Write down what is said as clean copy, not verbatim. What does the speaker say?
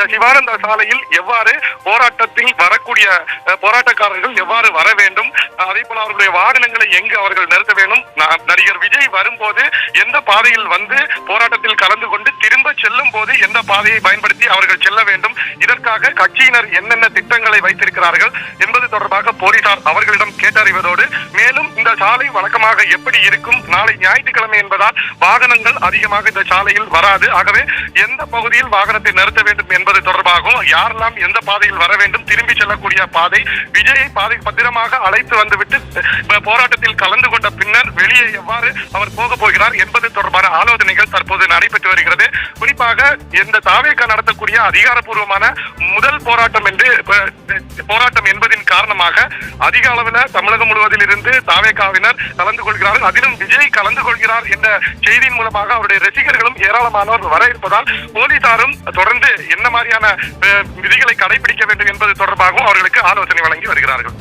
இந்த சிவானந்த சாலையில் எவ்வாறு போராட்டத்தில் வரக்கூடிய போராட்டக்காரர்கள் எவ்வாறு வர வேண்டும், அதே போல அவர்களுடைய வாகனங்களை எங்கு அவர்கள் நிறுத்த வேண்டும், நடிகர் விஜய் வரும்போது எந்த பாதையில் வந்து போராட்டத்தில் கலந்து கொண்டு திரும்ப செல்லும் போது எந்த பாதையை பயன்படுத்தி அவர்கள் செல்ல வேண்டும், இதற்காக கட்சியினர் என்னென்ன திட்டங்களை வைத்திருக்கிறார்கள் என்பது தொடர்பாக போலீசார் அவர்களிடம் கேட்டறிவதோடு, மேலும் இந்த சாலை வழக்கமாக எப்படி இருக்கும், நாளை ஞாயிற்றுக்கிழமை என்பதால் வாகனங்கள் அதிகமாக இந்த சாலையில் வராது, ஆகவே எந்த பகுதியில் வாகனத்தை நிறுத்த வேண்டும் என்பது தொடர்பாகவும், யாரெல்லாம் எந்த பாதையில் வர வேண்டும், திரும்பி செல்லக்கூடிய பாதை, விஜயை பாதை பத்திரமாக அழைத்து வந்துவிட்டு போராட்டத்தில் கலந்து கொண்ட பின்னர் வெளியே எவ்வாறு அவர் போக போகிறார் என்பது தொடர்பான ஆலோசனைகள் தற்போது நடைபெற்று வருகிறது. குறிப்பாக இந்த தாவேகா நடத்தக்கூடிய அதிகாரப்பூர்வமான முதல் போராட்டம் என்பதின் காரணமாக அதிக அளவில் தமிழகம் முழுவதில் இருந்து தாவேகாவினர் கலந்து கொள்கிறார்கள். அதிலும் விஜய் கலந்து கொள்கிறார் என்ற செய்தியின் மூலமாக அவருடைய ரசிகர்களும் ஏராளமானோர் வர இருப்பதால் போலீசாரும் தொடர்ந்து என்ன மாதிரியான விதிகளை கடைபிடிக்க வேண்டும் என்பது தொடர்பாகவும் அவர்களுக்கு ஆலோசனை வழங்கி வருகிறார்கள்.